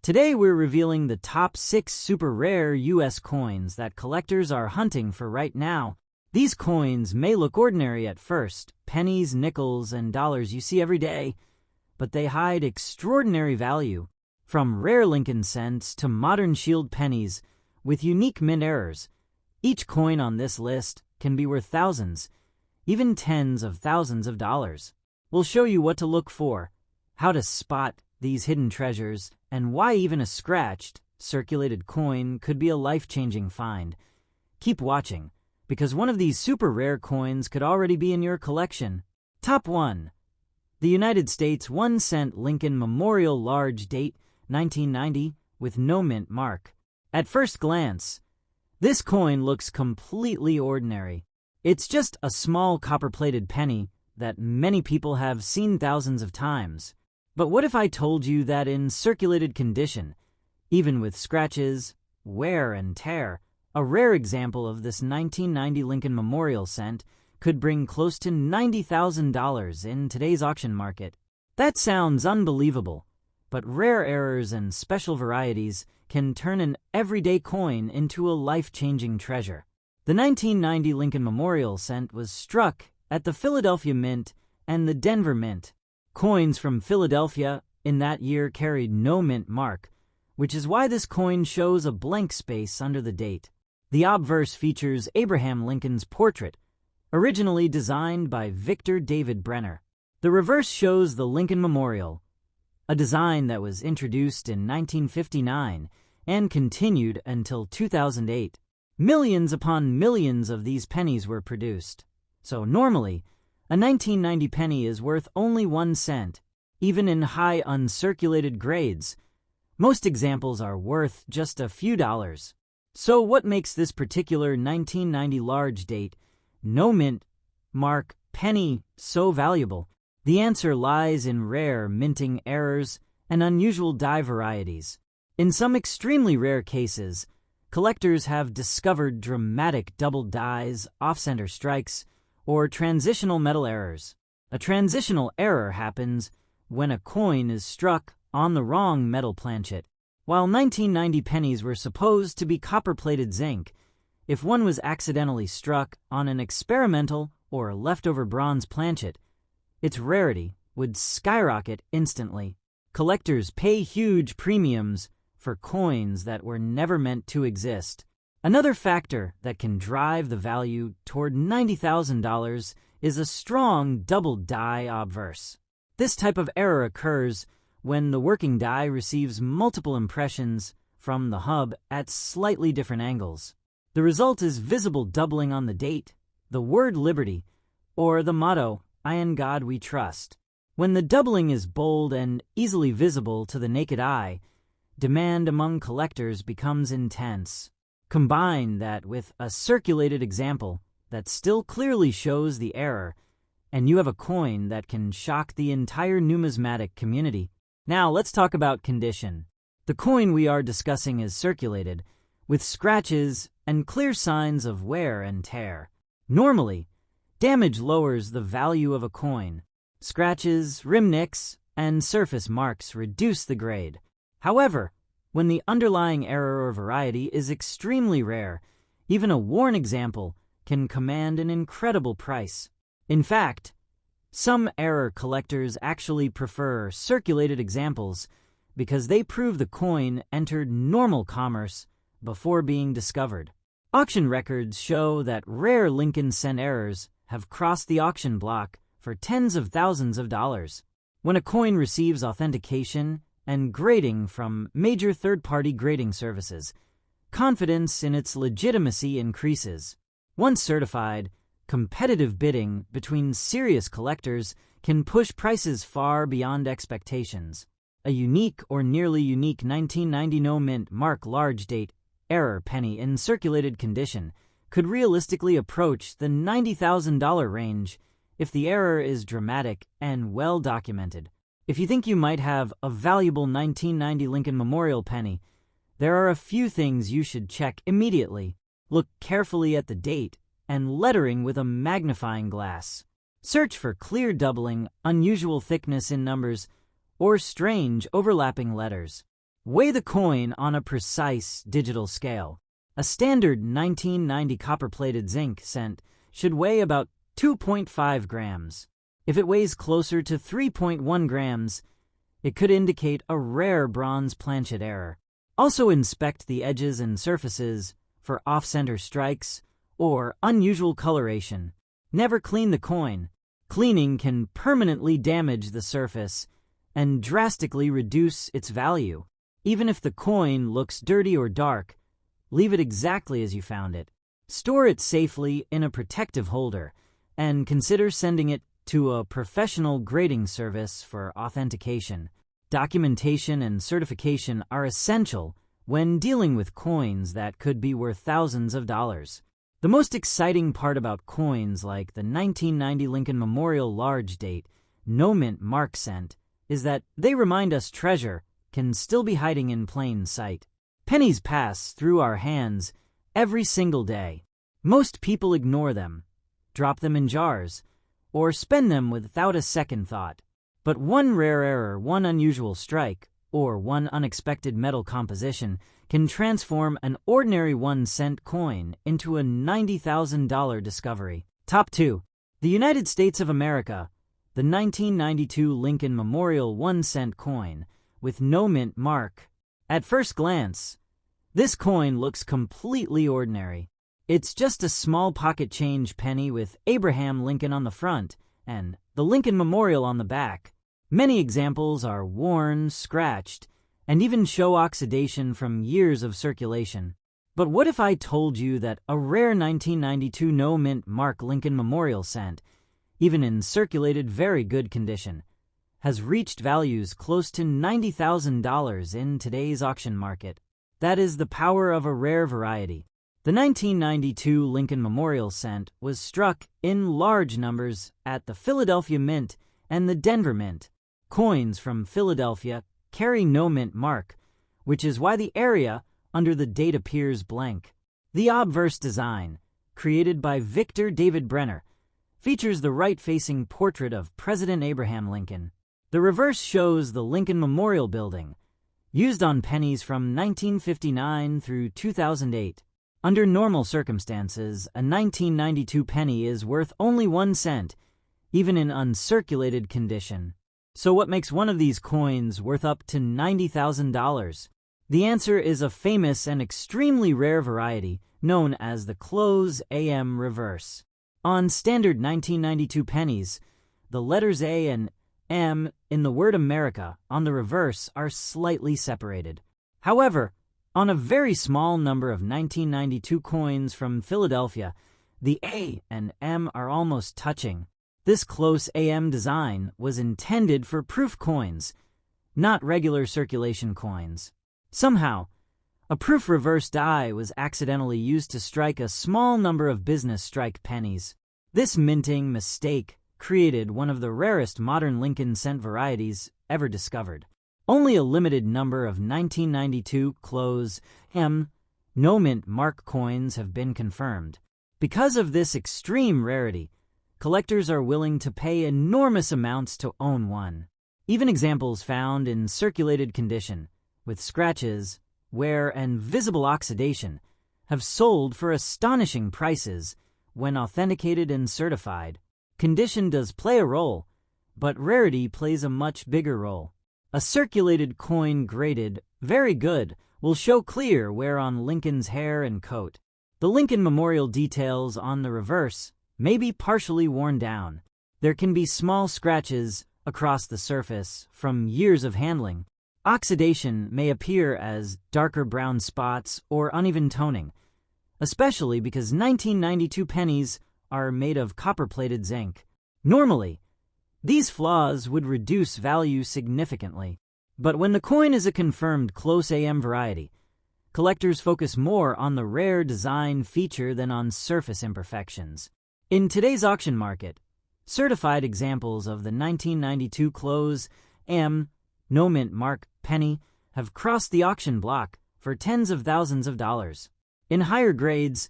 Today we're revealing the top 6 super rare US coins that collectors are hunting for right now. These coins may look ordinary at first, pennies, nickels, and dollars you see every day, but they hide extraordinary value. From rare Lincoln cents to modern shield pennies with unique mint errors, each coin on this list can be worth thousands, even tens of thousands of dollars. We'll show you what to look for, how to spot these hidden treasures, and why even a scratched, circulated coin could be a life-changing find. Keep watching, because one of these super rare coins could already be in your collection. Top 1. The United States 1-cent Lincoln Memorial large date, 1990, with no mint mark. At first glance, this coin looks completely ordinary. It's just a small copper-plated penny that many people have seen thousands of times. But what if I told you that in circulated condition, even with scratches, wear, and tear, a rare example of this 1990 Lincoln Memorial cent could bring close to $90,000 in today's auction market? That sounds unbelievable, but rare errors and special varieties can turn an everyday coin into a life-changing treasure. The 1990 Lincoln Memorial cent was struck at the Philadelphia Mint and the Denver Mint. Coins from Philadelphia in that year carried no mint mark, which is why this coin shows a blank space under the date. The obverse features Abraham Lincoln's portrait, originally designed by Victor David Brenner. The reverse shows the Lincoln Memorial, a design that was introduced in 1959 and continued until 2008. Millions upon millions of these pennies were produced. So normally, a 1990 penny is worth only 1 cent, even in high uncirculated grades. Most examples are worth just a few dollars. So what makes this particular 1990 large date, no mint mark penny so valuable? The answer lies in rare minting errors and unusual die varieties. In some extremely rare cases, collectors have discovered dramatic double dies, off-center strikes, or transitional metal errors. A transitional error happens when a coin is struck on the wrong metal planchet. While 1990 pennies were supposed to be copper-plated zinc, if one was accidentally struck on an experimental or leftover bronze planchet, its rarity would skyrocket instantly. Collectors pay huge premiums for coins that were never meant to exist. Another factor that can drive the value toward $90,000 is a strong double die obverse. This type of error occurs when the working die receives multiple impressions from the hub at slightly different angles. The result is visible doubling on the date, the word liberty, or the motto, "I in God we trust." When the doubling is bold and easily visible to the naked eye, demand among collectors becomes intense. Combine that with a circulated example that still clearly shows the error, and you have a coin that can shock the entire numismatic community. Now let's talk about condition. The coin we are discussing is circulated, with scratches and clear signs of wear and tear. Normally, damage lowers the value of a coin. Scratches, rim nicks, and surface marks reduce the grade. However, when the underlying error or variety is extremely rare, even a worn example can command an incredible price. In fact, some error collectors actually prefer circulated examples because they prove the coin entered normal commerce before being discovered. Auction records show that rare Lincoln cent errors have crossed the auction block for tens of thousands of dollars. When a coin receives authentication and grading from major third-party grading services, confidence in its legitimacy increases. Once certified, competitive bidding between serious collectors can push prices far beyond expectations. A unique or nearly unique 1990 no mint mark large date error penny in circulated condition could realistically approach the $90,000 range if the error is dramatic and well documented. If you think you might have a valuable 1990 Lincoln Memorial penny, there are a few things you should check immediately. Look carefully at the date and lettering with a magnifying glass. Search for clear doubling, unusual thickness in numbers, or strange overlapping letters. Weigh the coin on a precise digital scale. A standard 1990 copper-plated zinc cent should weigh about 2.5 grams. If it weighs closer to 3.1 grams, it could indicate a rare bronze planchet error. Also inspect the edges and surfaces for off-center strikes or unusual coloration. Never clean the coin. Cleaning can permanently damage the surface and drastically reduce its value. Even if the coin looks dirty or dark, leave it exactly as you found it. Store it safely in a protective holder and consider sending it to a professional grading service for authentication. Documentation and certification are essential when dealing with coins that could be worth thousands of dollars. The most exciting part about coins like the 1990 Lincoln Memorial large date, no mint mark cent, is that they remind us treasure can still be hiding in plain sight. Pennies pass through our hands every single day. Most people ignore them, drop them in jars, or spend them without a second thought. But one rare error, one unusual strike, or one unexpected metal composition can transform an ordinary 1-cent coin into a $90,000 discovery. Top 2. The United States of America. The 1992 Lincoln Memorial 1-cent coin with no mint mark. At first glance, this coin looks completely ordinary. It's just a small pocket change penny with Abraham Lincoln on the front and the Lincoln Memorial on the back. Many examples are worn, scratched, and even show oxidation from years of circulation. But what if I told you that a rare 1992 no mint mark Lincoln Memorial cent, even in circulated very good condition, has reached values close to $90,000 in today's auction market? That is the power of a rare variety. The 1992 Lincoln Memorial cent was struck in large numbers at the Philadelphia Mint and the Denver Mint. Coins from Philadelphia carry no mint mark, which is why the area under the date appears blank. The obverse design, created by Victor David Brenner, features the right-facing portrait of President Abraham Lincoln. The reverse shows the Lincoln Memorial Building, used on pennies from 1959 through 2008. Under normal circumstances, a 1992 penny is worth only 1 cent, even in uncirculated condition. So what makes one of these coins worth up to $90,000? The answer is a famous and extremely rare variety known as the close AM reverse. On standard 1992 pennies, the letters A and M in the word America on the reverse are slightly separated. However, on a very small number of 1992 coins from Philadelphia, the A and M are almost touching. This close AM design was intended for proof coins, not regular circulation coins. Somehow, a proof reverse die was accidentally used to strike a small number of business strike pennies. This minting mistake created one of the rarest modern Lincoln cent varieties ever discovered. Only a limited number of 1992 close M no mint mark coins have been confirmed. Because of this extreme rarity, collectors are willing to pay enormous amounts to own one. Even examples found in circulated condition, with scratches, wear, and visible oxidation, have sold for astonishing prices when authenticated and certified. Condition does play a role, but rarity plays a much bigger role. A circulated coin graded very good will show clear wear on Lincoln's hair and coat. The Lincoln Memorial details on the reverse may be partially worn down. There can be small scratches across the surface from years of handling. Oxidation may appear as darker brown spots or uneven toning, especially because 1992 pennies are made of copper-plated zinc. Normally, these flaws would reduce value significantly. But when the coin is a confirmed close AM variety, collectors focus more on the rare design feature than on surface imperfections. In today's auction market, certified examples of the 1992 close AM no mint mark penny have crossed the auction block for tens of thousands of dollars. In higher grades,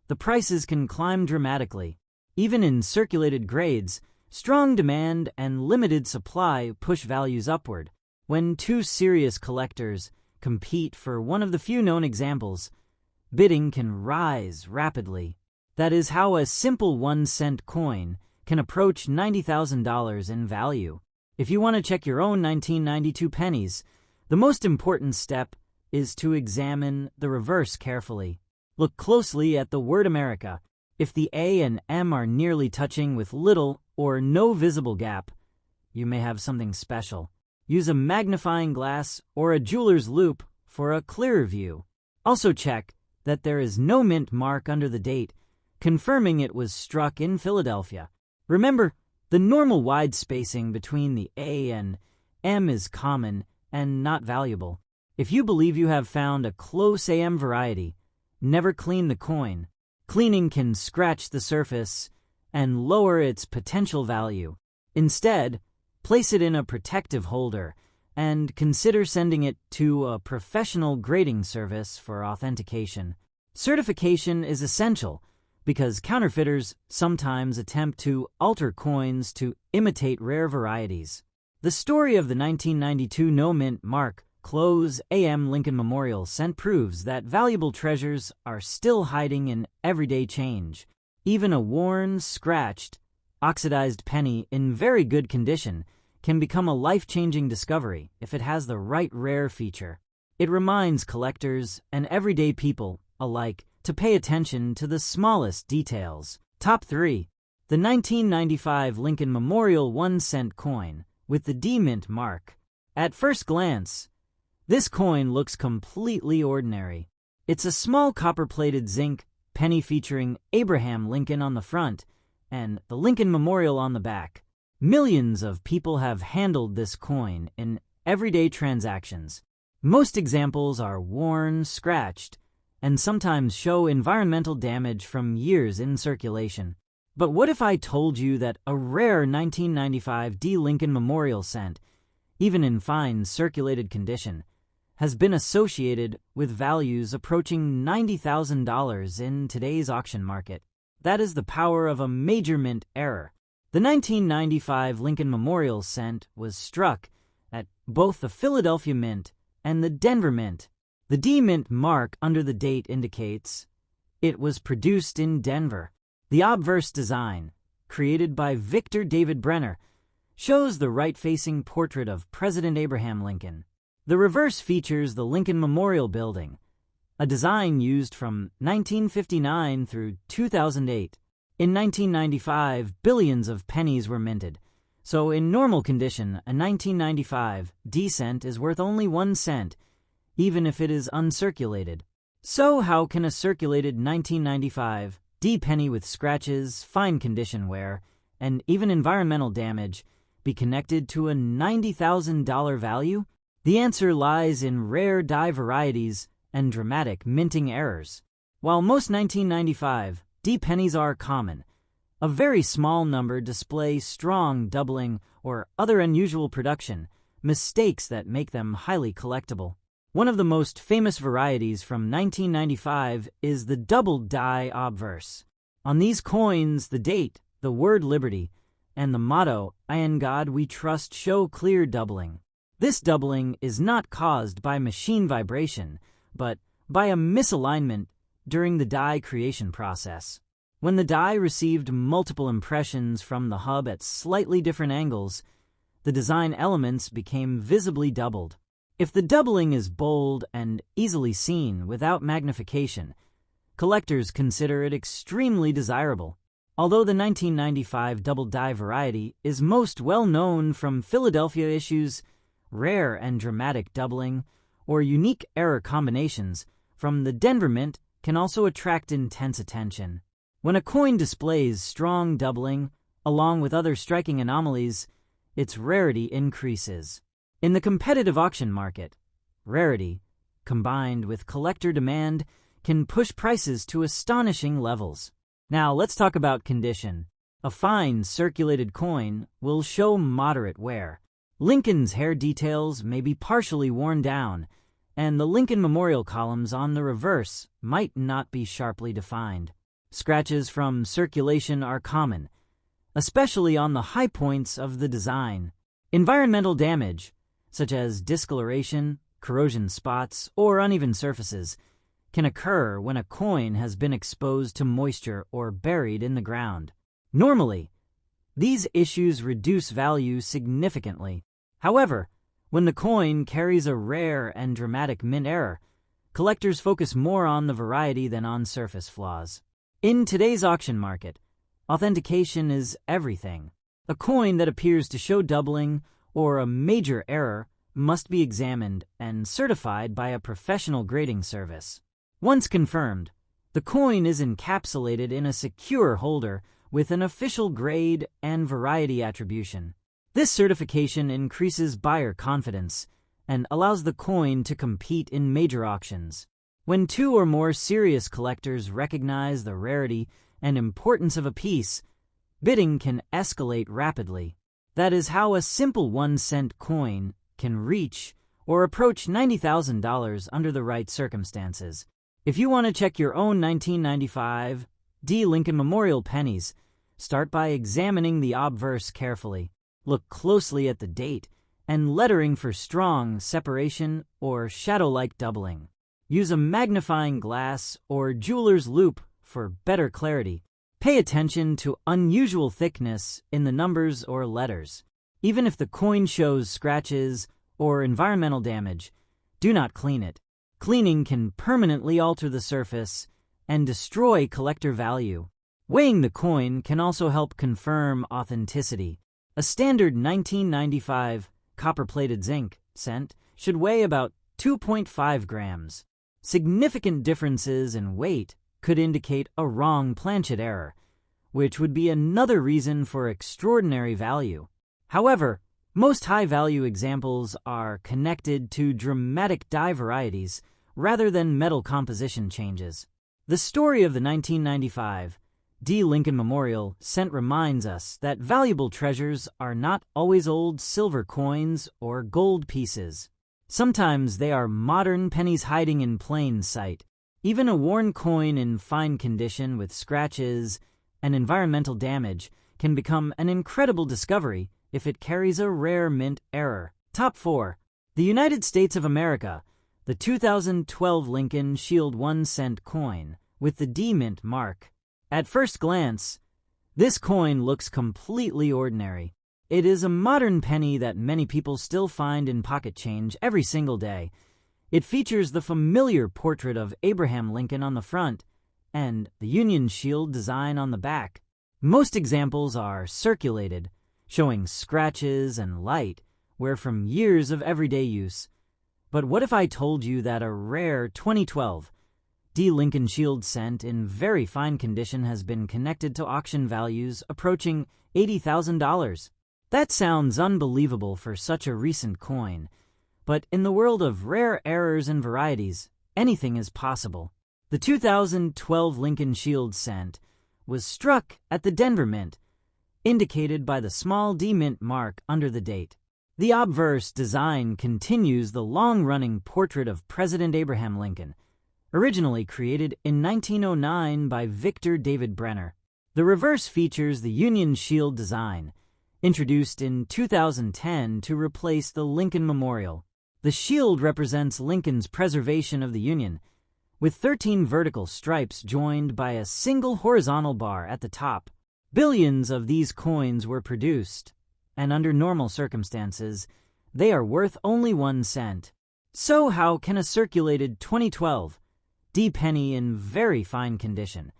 the prices can climb dramatically. Even in circulated grades, strong demand and limited supply push values upward. When two serious collectors compete for one of the few known examples, bidding can rise rapidly. That is how a simple 1-cent coin can approach $90,000 in value. If you want to check your own 1992 pennies, the most important step is to examine the reverse carefully. Look closely at the word America. If the A and M are nearly touching with little or no visible gap, you may have something special. Use a magnifying glass or a jeweler's loupe for a clearer view. Also check that there is no mint mark under the date, confirming it was struck in Philadelphia. Remember, the normal wide spacing between the A and M is common and not valuable. If you believe you have found a close AM variety, never clean the coin. Cleaning can scratch the surface and lower its potential value. Instead, place it in a protective holder and consider sending it to a professional grading service for authentication. Certification is essential because counterfeiters sometimes attempt to alter coins to imitate rare varieties. The story of the 1992 no-mint mark Close AM Lincoln Memorial cent proves that valuable treasures are still hiding in everyday change. Even a worn, scratched, oxidized penny in very good condition can become a life-changing discovery if it has the right rare feature. It reminds collectors and everyday people alike to pay attention to the smallest details. Top 3. The 1995 Lincoln Memorial 1-cent coin with the D-Mint mark. At first glance, this coin looks completely ordinary. It's a small copper-plated zinc penny featuring Abraham Lincoln on the front and the Lincoln Memorial on the back. Millions of people have handled this coin in everyday transactions. Most examples are worn, scratched, and sometimes show environmental damage from years in circulation. But what if I told you that a rare 1995 D. Lincoln Memorial cent, even in fine circulated condition, has been associated with values approaching $90,000 in today's auction market? That is the power of a major mint error. The 1995 Lincoln Memorial cent was struck at both the Philadelphia Mint and the Denver Mint. The D-Mint mark under the date indicates it was produced in Denver. The obverse design, created by Victor David Brenner, shows the right-facing portrait of President Abraham Lincoln. The reverse features the Lincoln Memorial Building, a design used from 1959 through 2008. In 1995, billions of pennies were minted, so in normal condition, a 1995 D-cent is worth only 1 cent, even if it is uncirculated. So how can a circulated 1995 D-penny with scratches, fine condition wear, and even environmental damage be connected to a $90,000 value? The answer lies in rare die varieties and dramatic minting errors. While most 1995 D-pennies are common, a very small number display strong doubling or other unusual production, mistakes that make them highly collectible. One of the most famous varieties from 1995 is the double die obverse. On these coins, the date, the word liberty, and the motto, "In God We Trust," show clear doubling. This doubling is not caused by machine vibration, but by a misalignment during the die creation process. When the die received multiple impressions from the hub at slightly different angles, the design elements became visibly doubled. If the doubling is bold and easily seen without magnification, collectors consider it extremely desirable. Although the 1995 double die variety is most well known from Philadelphia issues, rare and dramatic doubling, or unique error combinations from the Denver Mint can also attract intense attention. When a coin displays strong doubling, along with other striking anomalies, its rarity increases. In the competitive auction market, rarity, combined with collector demand, can push prices to astonishing levels. Now let's talk about condition. A fine circulated coin will show moderate wear. Lincoln's hair details may be partially worn down, and the Lincoln Memorial columns on the reverse might not be sharply defined. Scratches from circulation are common, especially on the high points of the design. Environmental damage, such as discoloration, corrosion spots, or uneven surfaces can occur when a coin has been exposed to moisture or buried in the ground. Normally, these issues reduce value significantly. However, when the coin carries a rare and dramatic mint error, collectors focus more on the variety than on surface flaws. In today's auction market, authentication is everything. A coin that appears to show doubling or a major error must be examined and certified by a professional grading service. Once confirmed, the coin is encapsulated in a secure holder with an official grade and variety attribution. This certification increases buyer confidence and allows the coin to compete in major auctions. When two or more serious collectors recognize the rarity and importance of a piece, bidding can escalate rapidly. That is how a simple 1-cent coin can reach or approach $90,000 under the right circumstances. If you want to check your own 1995 D. Lincoln Memorial pennies, start by examining the obverse carefully. Look closely at the date and lettering for strong separation or shadow-like doubling. Use a magnifying glass or jeweler's loupe for better clarity. Pay attention to unusual thickness in the numbers or letters. Even if the coin shows scratches or environmental damage, do not clean it. Cleaning can permanently alter the surface and destroy collector value. Weighing the coin can also help confirm authenticity. A standard 1995 copper-plated zinc cent should weigh about 2.5 grams. Significant differences in weight could indicate a wrong planchet error, which would be another reason for extraordinary value. However, most high-value examples are connected to dramatic die varieties rather than metal composition changes. The story of the 1995 D. Lincoln Memorial cent reminds us that valuable treasures are not always old silver coins or gold pieces. Sometimes they are modern pennies hiding in plain sight. Even a worn coin in fine condition with scratches and environmental damage can become an incredible discovery if it carries a rare mint error. Top 4. The United States of America. The 2012 Lincoln Shield 1-cent coin with the D mint mark. At first glance, this coin looks completely ordinary. It is a modern penny that many people still find in pocket change every single day. It features the familiar portrait of Abraham Lincoln on the front and the Union Shield design on the back. Most examples are circulated, showing scratches and light, where from years of everyday use. But what if I told you that a rare 2012 D. Lincoln Shield cent in very fine condition has been connected to auction values approaching $80,000? That sounds unbelievable for such a recent coin, but in the world of rare errors and varieties, anything is possible. The 2012 Lincoln Shield cent was struck at the Denver Mint, indicated by the small D mint mark under the date. The obverse design continues the long-running portrait of President Abraham Lincoln, originally created in 1909 by Victor David Brenner. The reverse features the Union Shield design, introduced in 2010 to replace the Lincoln Memorial. The shield represents Lincoln's preservation of the Union, with 13 vertical stripes joined by a single horizontal bar at the top. Billions of these coins were produced, and under normal circumstances, they are worth only 1 cent. So how can a circulated 2012 D penny in very fine condition,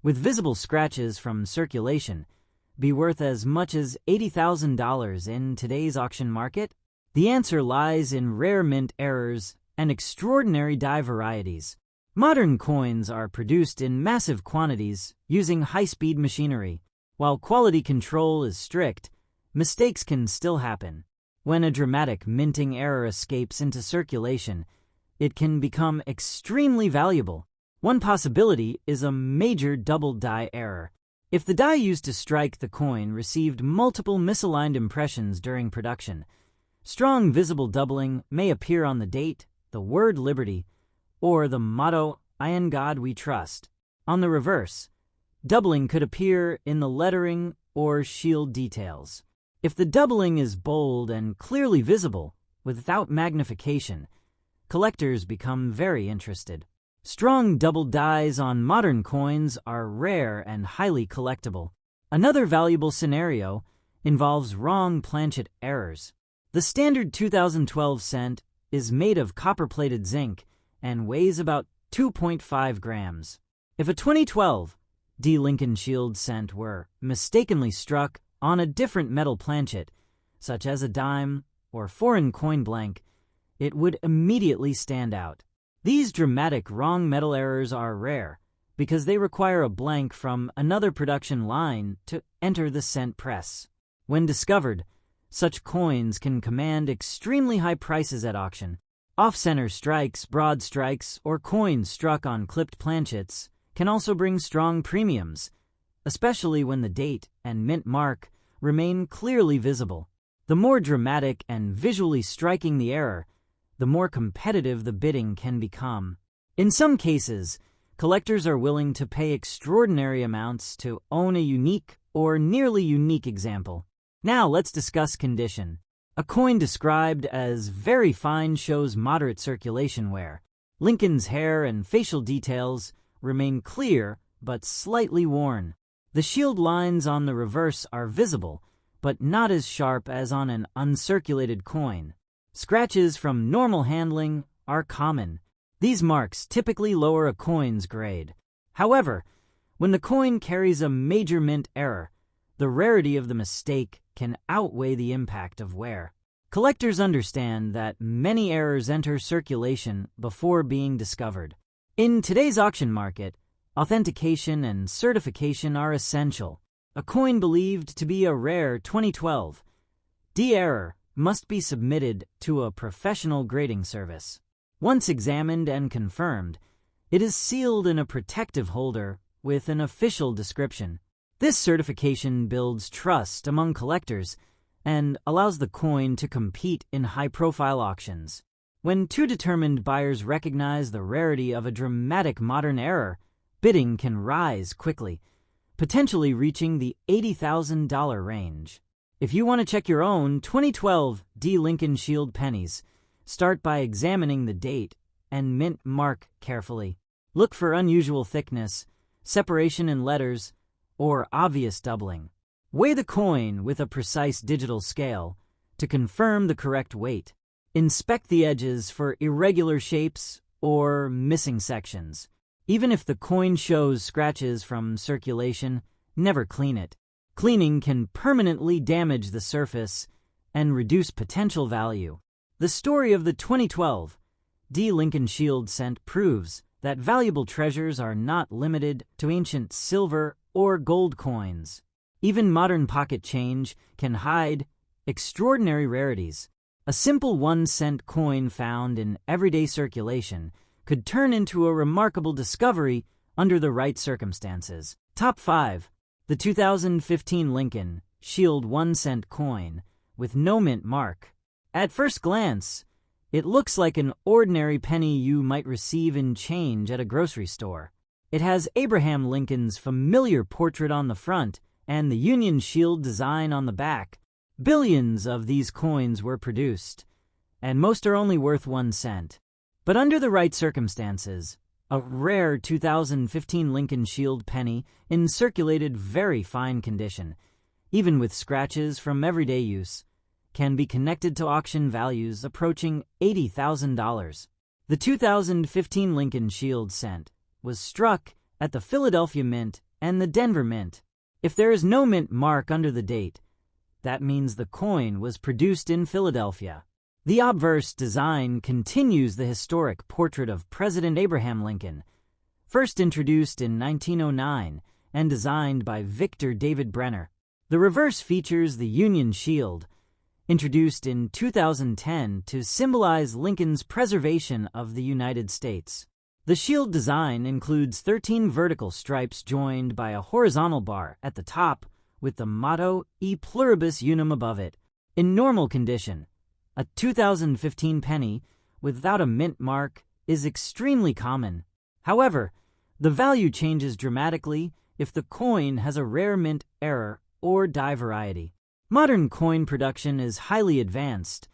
with visible scratches from circulation, be worth as much as $80,000 in today's auction market? The answer lies in rare mint errors and extraordinary die varieties. Modern coins are produced in massive quantities using high-speed machinery. While quality control is strict, mistakes can still happen. When a dramatic minting error escapes into circulation, it can become extremely valuable. One possibility is a major double die error. If the die used to strike the coin received multiple misaligned impressions during production, strong visible doubling may appear on the date, the word Liberty, or the motto, "In God We Trust." On the reverse, doubling could appear in the lettering or shield details. If the doubling is bold and clearly visible, without magnification, collectors become very interested. Strong double dies on modern coins are rare and highly collectible. Another valuable scenario involves wrong planchet errors. The standard 2012 cent is made of copper-plated zinc and weighs about 2.5 grams. If a 2012 D. Lincoln Shield cent were mistakenly struck on a different metal planchet, such as a dime or foreign coin blank, it would immediately stand out. These dramatic wrong metal errors are rare because they require a blank from another production line to enter the cent press. When discovered, such coins can command extremely high prices at auction. Off-center strikes, broad strikes, or coins struck on clipped planchets can also bring strong premiums, especially when the date and mint mark remain clearly visible. The more dramatic and visually striking the error, the more competitive the bidding can become. In some cases, collectors are willing to pay extraordinary amounts to own a unique or nearly unique example. Now let's discuss condition. A coin described as very fine shows moderate circulation wear. Lincoln's hair and facial details remain clear but slightly worn. The shield lines on the reverse are visible, but not as sharp as on an uncirculated coin. Scratches from normal handling are common. These marks typically lower a coin's grade. However, when the coin carries a major mint error, the rarity of the mistake can outweigh the impact of wear. Collectors understand that many errors enter circulation before being discovered. In today's auction market, authentication and certification are essential. A coin believed to be a rare 2012 D error must be submitted to a professional grading service. Once examined and confirmed, it is sealed in a protective holder with an official description. This certification builds trust among collectors and allows the coin to compete in high-profile auctions. When two determined buyers recognize the rarity of a dramatic modern error, bidding can rise quickly, potentially reaching the $80,000 range. If you want to check your own 2012 D. Lincoln Shield pennies, start by examining the date and mint mark carefully. Look for unusual thickness, separation in letters, or obvious doubling. Weigh the coin with a precise digital scale to confirm the correct weight. Inspect the edges for irregular shapes or missing sections. Even if the coin shows scratches from circulation, never clean it. Cleaning can permanently damage the surface and reduce potential value. The story of the 2012 D. Lincoln Shield cent proves that valuable treasures are not limited to ancient silver or gold coins. Even modern pocket change can hide extraordinary rarities. A simple 1-cent coin found in everyday circulation could turn into a remarkable discovery under the right circumstances. Top 5. The 2015 Lincoln Shield 1-cent coin with no mint mark. At first glance, it looks like an ordinary penny you might receive in change at a grocery store. It has Abraham Lincoln's familiar portrait on the front and the Union Shield design on the back. Billions of these coins were produced, and most are only worth 1 cent. But under the right circumstances, a rare 2015 Lincoln Shield penny in circulated very fine condition, even with scratches from everyday use, can be connected to auction values approaching $80,000. The 2015 Lincoln Shield cent was struck at the Philadelphia Mint and the Denver Mint. If there is no mint mark under the date, that means the coin was produced in Philadelphia. The obverse design continues the historic portrait of President Abraham Lincoln, first introduced in 1909 and designed by Victor David Brenner. The reverse features the Union Shield, introduced in 2010 to symbolize Lincoln's preservation of the United States. The shield design includes 13 vertical stripes joined by a horizontal bar at the top with the motto E Pluribus Unum above it. In normal condition, a 2015 penny without a mint mark is extremely common. However, the value changes dramatically if the coin has a rare mint error or die variety. Modern coin production is highly advanced,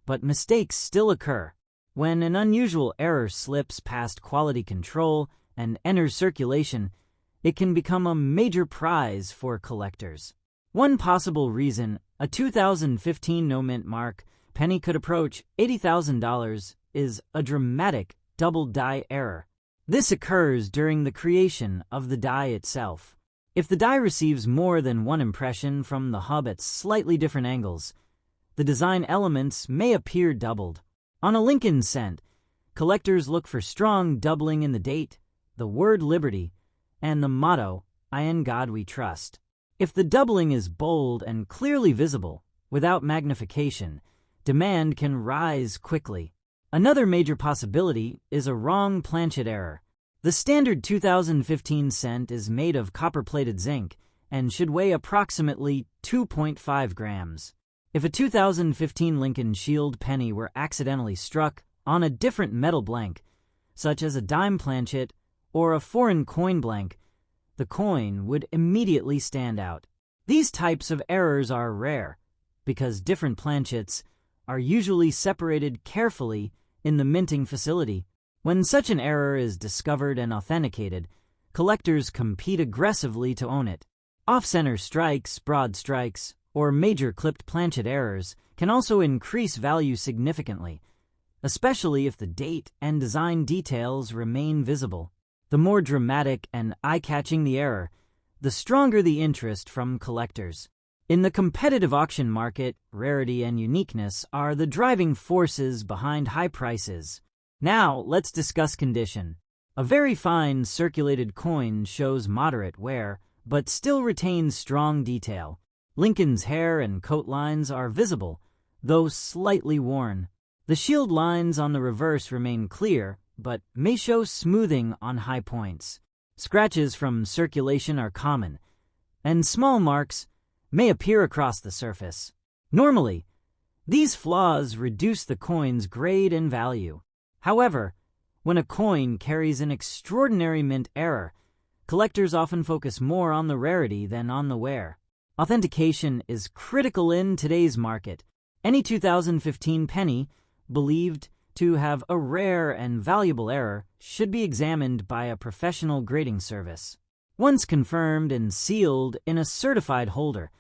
but mistakes still occur. When an unusual error slips past quality control and enters circulation, it can become a major prize for collectors. One possible reason a 2015 no-mint mark penny could approach $80,000 is a dramatic double die error. This occurs during the creation of the die itself. If the die receives more than one impression from the hub at slightly different angles, the design elements may appear doubled. On a Lincoln cent, collectors look for strong doubling in the date, the word liberty, and the motto, "In God We Trust." If the doubling is bold and clearly visible, without magnification, demand can rise quickly. Another major possibility is a wrong planchet error. The standard 2015 cent is made of copper-plated zinc and should weigh approximately 2.5 grams. If a 2015 Lincoln Shield penny were accidentally struck on a different metal blank, such as a dime planchet or a foreign coin blank, the coin would immediately stand out. These types of errors are rare because different planchets are usually separated carefully in the minting facility. When such an error is discovered and authenticated, collectors compete aggressively to own it. Off-center strikes, broad strikes, or major clipped planchet errors can also increase value significantly, especially if the date and design details remain visible. The more dramatic and eye-catching the error, the stronger the interest from collectors. In the competitive auction market, rarity and uniqueness are the driving forces behind high prices. Now, let's discuss condition. A very fine circulated coin shows moderate wear, but still retains strong detail. Lincoln's hair and coat lines are visible, though slightly worn. The shield lines on the reverse remain clear, but may show smoothing on high points. Scratches from circulation are common, and small marks may appear across the surface. Normally, these flaws reduce the coin's grade and value. However, when a coin carries an extraordinary mint error, collectors often focus more on the rarity than on the wear. Authentication is critical in today's market. Any 2015 penny believed to have a rare and valuable error should be examined by a professional grading service. Once confirmed and sealed in a certified holder,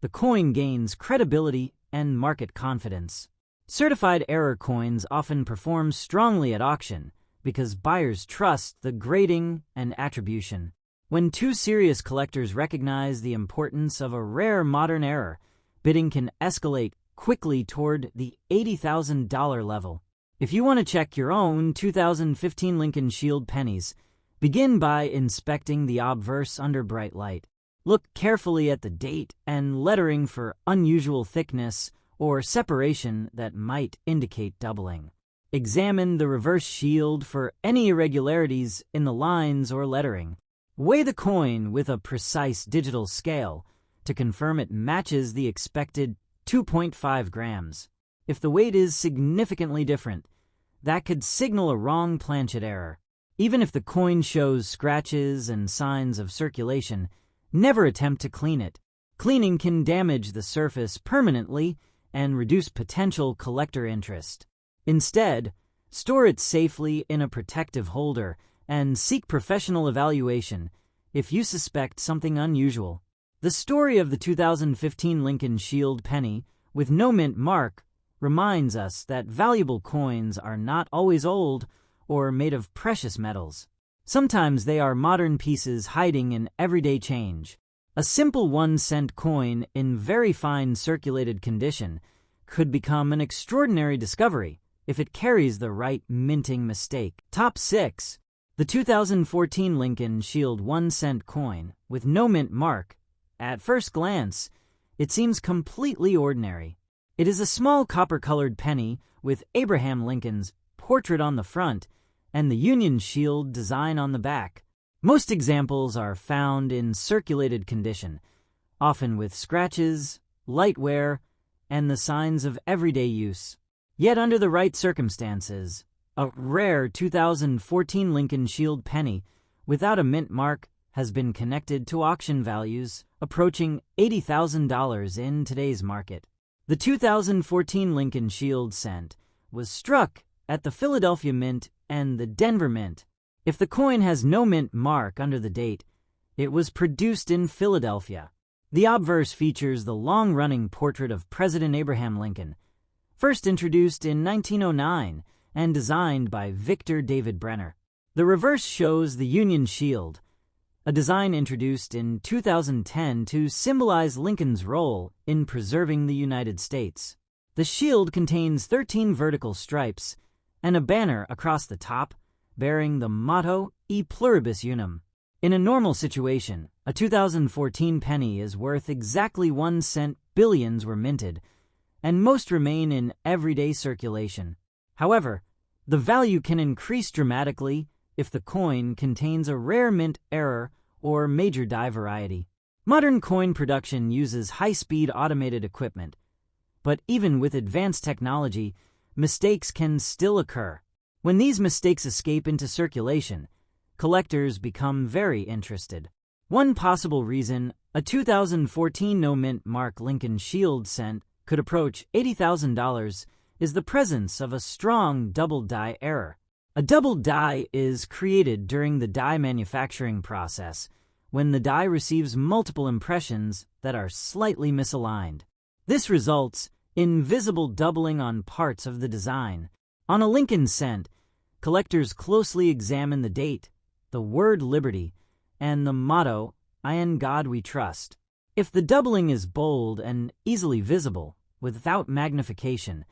the coin gains credibility and market confidence. Certified error coins often perform strongly at auction because buyers trust the grading and attribution. When two serious collectors recognize the importance of a rare modern error, bidding can escalate quickly toward the $80,000 level. If you want to check your own 2015 Lincoln Shield pennies, begin by inspecting the obverse under bright light. Look carefully at the date and lettering for unusual thickness or separation that might indicate doubling. Examine the reverse shield for any irregularities in the lines or lettering. Weigh the coin with a precise digital scale to confirm it matches the expected 2.5 grams. If the weight is significantly different, that could signal a wrong planchet error. Even if the coin shows scratches and signs of circulation, never attempt to clean it. Cleaning can damage the surface permanently and reduce potential collector interest. Instead, store it safely in a protective holder and seek professional evaluation if you suspect something unusual. The story of the 2015 Lincoln Shield penny with no mint mark reminds us that valuable coins are not always old or made of precious metals. Sometimes they are modern pieces hiding in everyday change. A simple 1-cent coin in very fine circulated condition could become an extraordinary discovery if it carries the right minting mistake. Top 6. The 2014 Lincoln Shield 1-cent coin with no mint mark. At first glance, it seems completely ordinary. It is a small copper-colored penny with Abraham Lincoln's portrait on the front and the Union Shield design on the back. Most examples are found in circulated condition, often with scratches, light wear, and the signs of everyday use. Yet under the right circumstances, a rare 2014 Lincoln Shield penny without a mint mark has been connected to auction values approaching $80,000 in today's market. The 2014 Lincoln Shield cent was struck at the Philadelphia Mint and the Denver Mint. If the coin has no mint mark under the date, it was produced in Philadelphia. The obverse features the long-running portrait of President Abraham Lincoln, first introduced in 1909 and designed by Victor David Brenner. The reverse shows the Union Shield, a design introduced in 2010 to symbolize Lincoln's role in preserving the United States. The shield contains 13 vertical stripes and a banner across the top bearing the motto E Pluribus Unum. In a normal situation, a 2014 penny is worth exactly 1 cent. Billions were minted, and most remain in everyday circulation. However, the value can increase dramatically if the coin contains a rare mint error or major die variety. Modern coin production uses high-speed automated equipment, but even with advanced technology, mistakes can still occur. When these mistakes escape into circulation, collectors become very interested. One possible reason a 2014 no-mint mark Lincoln Shield cent could approach $80,000 is the presence of a strong double die error. A double die is created during the die manufacturing process when the die receives multiple impressions that are slightly misaligned. This results in visible doubling on parts of the design. On a Lincoln cent, collectors closely examine the date, the word liberty, and the motto, "In God We Trust." If the doubling is bold and easily visible, without magnification,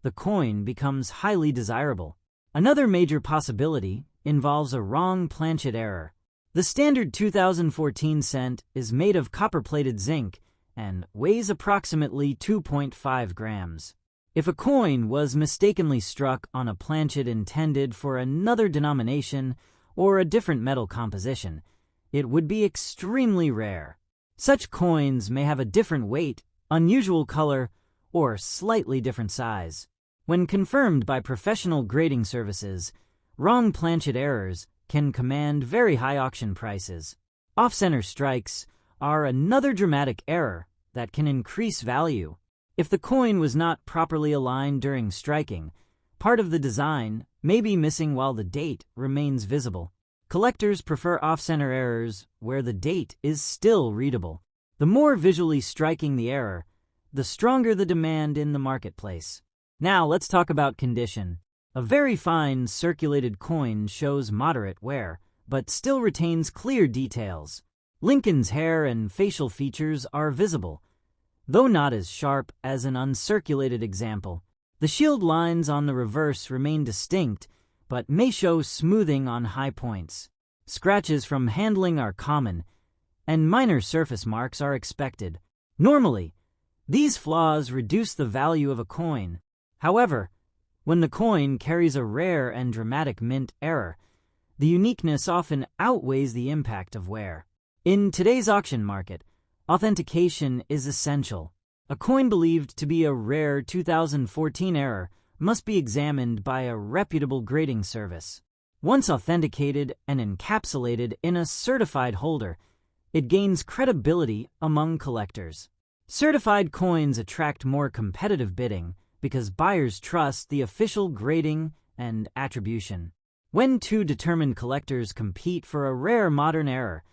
the coin becomes highly desirable. Another major possibility involves a wrong planchet error. The standard 2014 cent is made of copper-plated zinc and weighs approximately 2.5 grams. If a coin was mistakenly struck on a planchet intended for another denomination or a different metal composition, it would be extremely rare. Such coins may have a different weight, unusual color, or slightly different size. When confirmed by professional grading services, wrong planchet errors can command very high auction prices. Off-center strikes are another dramatic error that can increase value. If the coin was not properly aligned during striking, part of the design may be missing while the date remains visible. Collectors prefer off-center errors where the date is still readable. The more visually striking the error, the stronger the demand in the marketplace. Now let's talk about condition. A very fine circulated coin shows moderate wear, but still retains clear details. Lincoln's hair and facial features are visible, though not as sharp as an uncirculated example. The shield lines on the reverse remain distinct, but may show smoothing on high points. Scratches from handling are common, and minor surface marks are expected. Normally, these flaws reduce the value of a coin. However, when the coin carries a rare and dramatic mint error, the uniqueness often outweighs the impact of wear. In today's auction market, authentication is essential. A coin believed to be a rare 2014 error must be examined by a reputable grading service. Once authenticated and encapsulated in a certified holder, it gains credibility among collectors. Certified coins attract more competitive bidding because buyers trust the official grading and attribution. When two determined collectors compete for a rare modern error,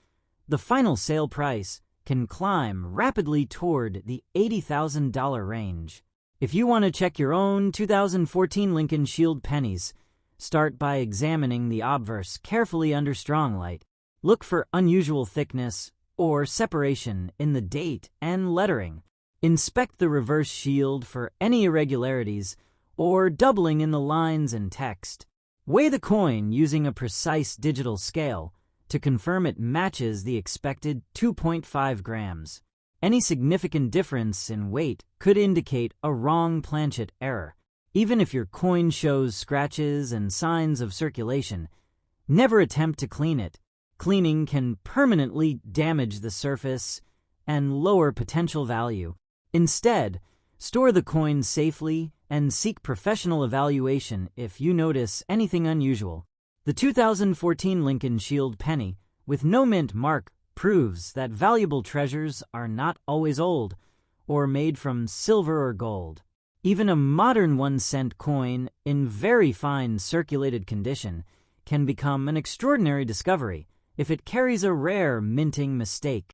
the final sale price can climb rapidly toward the $80,000 range. If you want to check your own 2014 Lincoln Shield pennies, start by examining the obverse carefully under strong light. Look for unusual thickness or separation in the date and lettering. Inspect the reverse shield for any irregularities or doubling in the lines and text. Weigh the coin using a precise digital scale to confirm it matches the expected 2.5 grams. Any significant difference in weight could indicate a wrong planchet error. Even if your coin shows scratches and signs of circulation, never attempt to clean it. Cleaning can permanently damage the surface and lower potential value. Instead, store the coin safely and seek professional evaluation if you notice anything unusual. The 2014 Lincoln Shield penny with no mint mark proves that valuable treasures are not always old or made from silver or gold. Even a modern 1-cent coin, in very fine circulated condition, can become an extraordinary discovery if it carries a rare minting mistake.